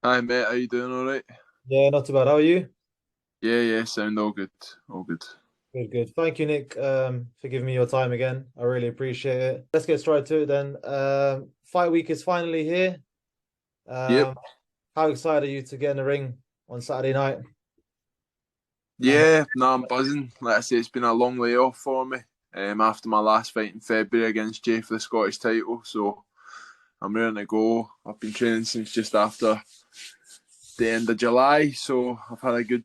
Hi mate, how you doing? All right? Yeah, not too bad. How are you? Yeah, sound all good, all good. Good, good. Thank you, Nick, for giving me your time again. I really appreciate it. Let's get straight to it then. Fight week is finally here. Yep, Um, how excited are you to get in the ring on Saturday night? yeah, no, I'm buzzing. Like I say, it's been a long layoff for me. After my last fight in February against Jay for the Scottish title, so I'm ready to go. I've been training since just after the end of July, so I've had a good,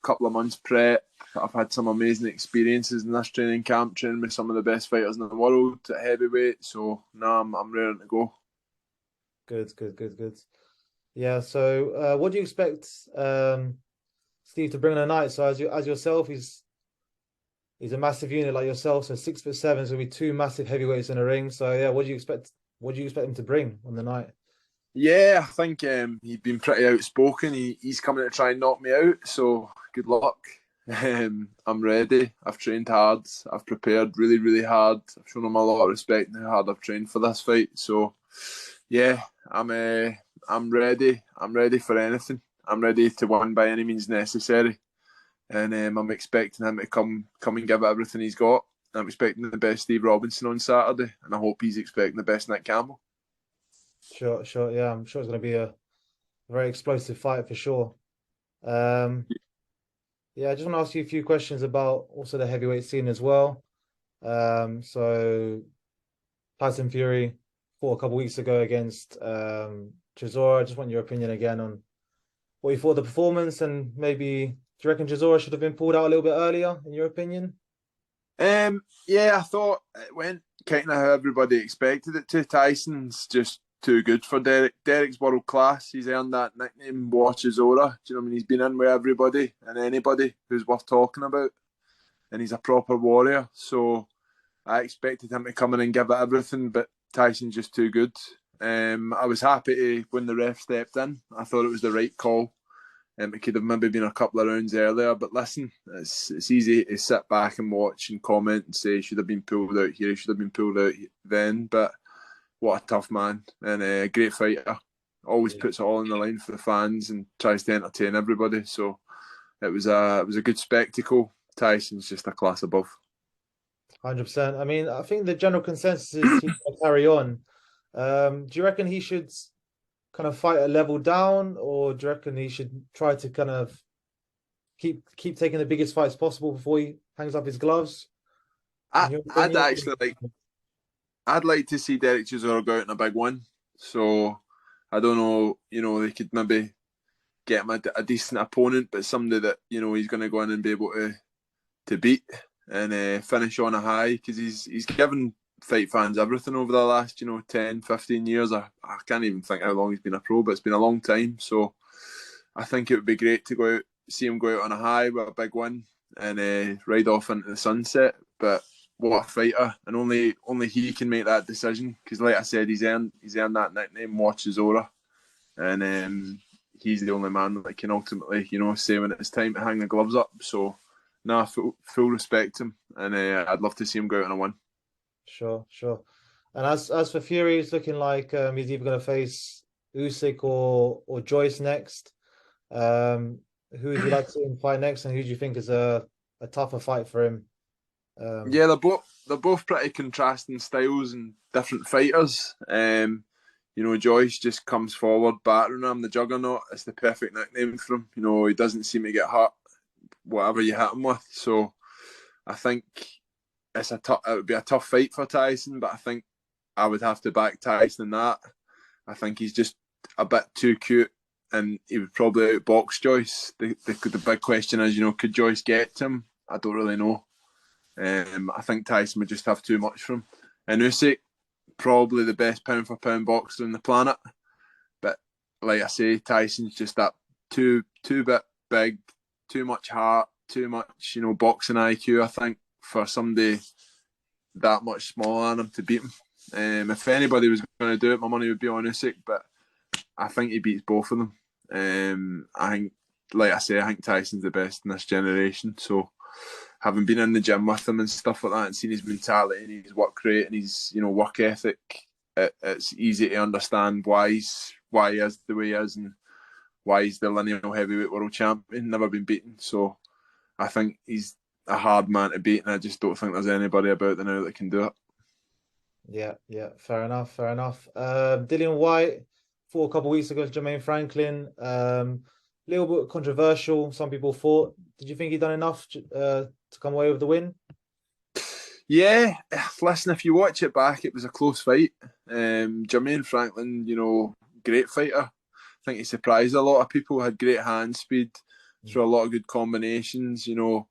couple of months prep. I've had some amazing experiences in this training camp, training with some of the best fighters in the world at heavyweight. So now I'm ready to go. Good, good, good, good. Yeah. So, what do you expect Steve to bring on the night? So, as yourself, he's a massive unit like yourself. So 6'7", so be two massive heavyweights in a ring. So, yeah, what do you expect? What do you expect him to bring on the night? Yeah, I think he'd been pretty outspoken. He's coming to try and knock me out, so good luck. I'm ready. I've trained hard. I've prepared really, really hard. I've shown him a lot of respect and how hard I've trained for this fight. So, yeah, I'm ready. I'm ready for anything. I'm ready to win by any means necessary, and I'm expecting him to come and give it everything he's got. I'm expecting the best Steve Robinson on Saturday, and I hope he's expecting the best Nick Campbell. Sure, sure. Yeah, I'm sure it's going to be a very explosive fight for sure. Um, yeah, I just want to ask you a few questions about also the heavyweight scene as well. So Tyson Fury fought a couple weeks ago against Chisora. I just want your opinion again on what you thought of the performance, and maybe do you reckon Chisora should have been pulled out a little bit earlier, in your opinion? Yeah, I thought it went kind of how everybody expected it to. Tyson's just too good for Derek. Derek's world class. He's earned that nickname, Watches Aura. Do you know what I mean? He's been in with everybody and anybody who's worth talking about, and he's a proper warrior. So I expected him to come in and give it everything, but Tyson's just too good. I was happy when the ref stepped in. I thought it was the right call. It could have maybe been a couple of rounds earlier, but listen, it's easy to sit back and watch and comment and say he should have been pulled out here, he should have been pulled out then. But what a tough man and a great fighter. Always Yeah, puts it all on the line for the fans and tries to entertain everybody. So it was a good spectacle. Tyson's just a class above. 100%. I mean, I think the general consensus is he's going to carry on. Do you reckon he should kind of fight a level down, or do you reckon he should try to kind of keep taking the biggest fights possible before he hangs up his gloves? I, In your I'd opinion? actually like I'd like to see Derek Chisora go out in a big one. So I don't know, they could maybe get him a decent opponent, but somebody that he's going to go in and be able to beat and finish on a high because he's given fight fans everything over the last 10, 15 years. I can't even think how long he's been a pro, but it's been a long time. So I think it would be great to go out, see him go out on a high with a big win and ride off into the sunset. But what a fighter, and only he can make that decision because, like I said, he's earned that nickname, Watches Aura, and he's the only man that can ultimately, say when it's time to hang the gloves up. So, nah, full respect to him, and I'd love to see him go out on a win. Sure, sure. And as for Fury, it's looking like he's either going to face Usyk or Joyce next. Um, who would you like to see him fight next, and who do you think is a tougher fight for him? Um, Yeah, they're both pretty contrasting styles and different fighters. Joyce just comes forward battering him, the juggernaut. It's the perfect nickname for him. He doesn't seem to get hurt, whatever you hit him with. So I think it would be a tough fight for Tyson, but I think I would have to back Tyson in that. I think he's just a bit too cute, and he would probably outbox Joyce. The big question is, could Joyce get to him? I don't really know. I think Tyson would just have too much for him. And Usyk, probably the best pound for pound boxer on the planet. But like I say, Tyson's just that too bit big, too much heart, too much, boxing IQ, I think, for somebody that much smaller than him to beat him. If anybody was going to do it, my money would be on Usyk, but I think he beats both of them. I think, like I say, I think Tyson's the best in this generation. So, having been in the gym with him and stuff like that, and seen his mentality and his work rate and his work ethic, it's easy to understand why he is the way he is, and why he's the lineal heavyweight world champion, never been beaten. So I think he's a hard man to beat, and I just don't think there's anybody about there now that can do it. Yeah, fair enough, fair enough. Dillian White fought a couple of weeks ago with Jermaine Franklin. Little bit controversial, some people thought. Did you think he done enough to come away with the win? Yeah, listen, if you watch it back, it was a close fight. Jermaine Franklin, great fighter. I think he surprised a lot of people, had great hand speed, threw a lot of good combinations, and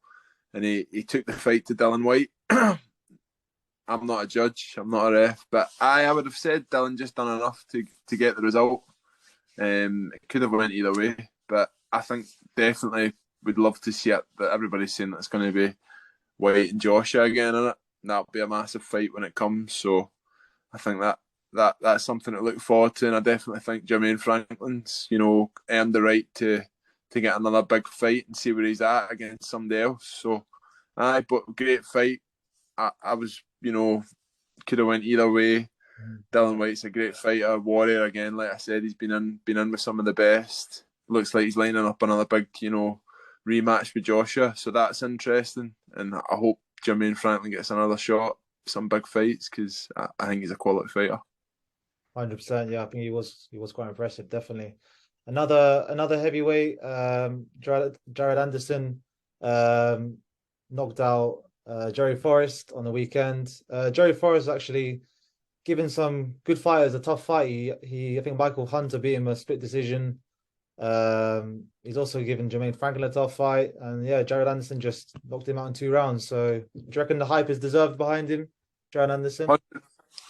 he took the fight to Dillian White. I'm not a judge, I'm not a ref, but I would have said Dylan just done enough to get the result. It could have went either way, but I think definitely would love to see it. But everybody's saying that it's going to be White and Joshua again in it. That'll be a massive fight when it comes. So I think that's something to look forward to, and I definitely think Jermaine Franklin's earned the right to get another big fight and see where he's at against somebody else. So but great fight. I was could have went either way. Dillian White's a great fighter, warrior again. Like I said, he's been in with some of the best. Looks like he's lining up another big rematch with Joshua. So that's interesting, and I hope Jermaine Franklin gets another shot, some big fights, because I think he's a quality fighter. 100%. Yeah, I think he was quite impressive. Definitely. Another heavyweight, Jared Anderson, knocked out Jerry Forrest on the weekend. Jerry Forrest actually given some good fighters a tough fight. I think Michael Hunter beat him a split decision. He's also given Jermaine Franklin a tough fight, and yeah, Jared Anderson just knocked him out in 2 rounds. So do you reckon the hype is deserved behind him, Jared Anderson?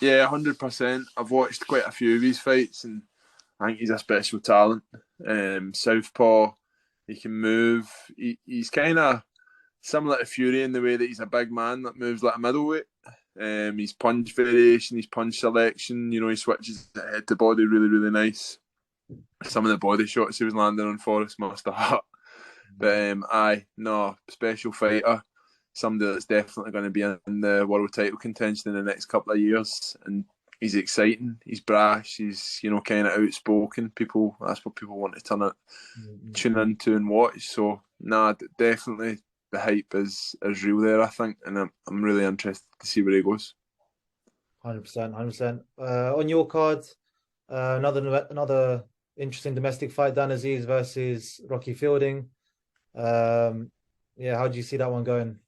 Yeah, 100%. I've watched quite a few of his fights, and I think he's a special talent. Southpaw, he can move. He's kind of similar to Fury in the way that he's a big man that moves like a middleweight. His punch variation, his punch selection, he switches head to body really, really nice. Some of the body shots he was landing on Forrest must have hurt. But special fighter. Somebody that's definitely going to be in the world title contention in the next couple of years. And he's exciting, he's brash, he's, kind of outspoken. That's what people want to tune into and watch. So, definitely the hype is real there, I think. And I'm really interested to see where he goes. 100%, 100%. On your card, another interesting domestic fight, Dan Aziz versus Rocky Fielding. How do you see that one going?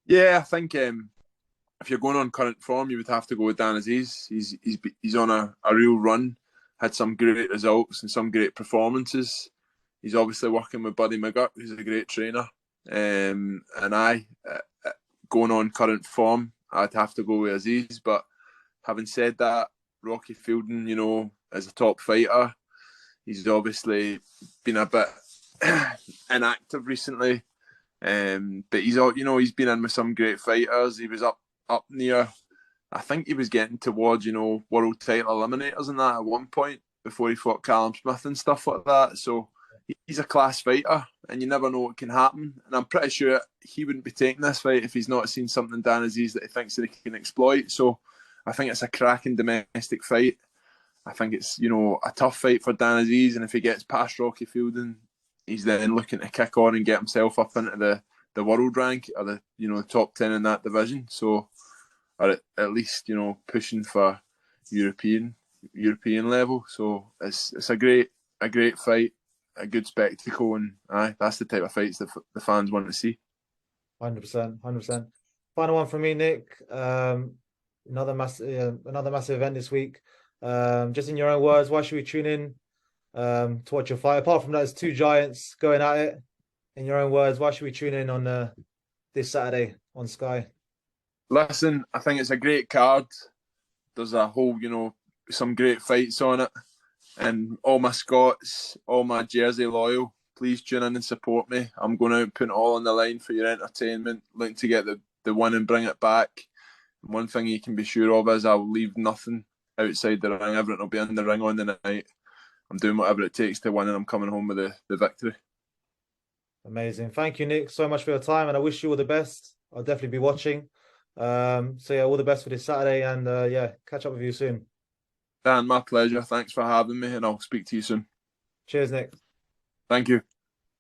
Yeah, I think if you're going on current form, you would have to go with Dan Aziz. He's on a real run, had some great results and some great performances. He's obviously working with Buddy McGurk, who's a great trainer. And going on current form, I'd have to go with Aziz. But having said that, Rocky Fielding, as a top fighter, he's obviously been a bit inactive recently. But he's been in with some great fighters. He was up near, I think he was getting towards, world title eliminators and that at one point before he fought Callum Smith and stuff like that. So he's a class fighter, and you never know what can happen. And I'm pretty sure he wouldn't be taking this fight if he's not seen something in Dan Aziz that he thinks that he can exploit. So I think it's a cracking domestic fight. I think it's, a tough fight for Dan Aziz, and if he gets past Rocky Fielding, he's then looking to kick on and get himself up into the world rank or the top 10 in that division. So, or at least pushing for European level. So it's a great fight, a good spectacle, and that's the type of fights that the fans want to see. 100%, 100%. Final one from me, Nick. Another massive event this week. Just in your own words, why should we tune in to watch your fight? Apart from that, it's 2 giants going at it. In your own words, why should we tune in on this Saturday on Sky? Listen, I think it's a great card. There's a whole, some great fights on it. And all my Scots, all my Jersey loyal, please tune in and support me. I'm going to put it all on the line for your entertainment, looking to get the win and bring it back. And one thing you can be sure of is I'll leave nothing outside the ring. Everything will be in the ring on the night. I'm doing whatever it takes to win, and I'm coming home with the victory. Amazing. Thank you, Nick, so much for your time, and I wish you all the best. I'll definitely be watching. All the best for this Saturday, and catch up with you soon. Dan, my pleasure. Thanks for having me, and I'll speak to you soon. Cheers, Nick. Thank you.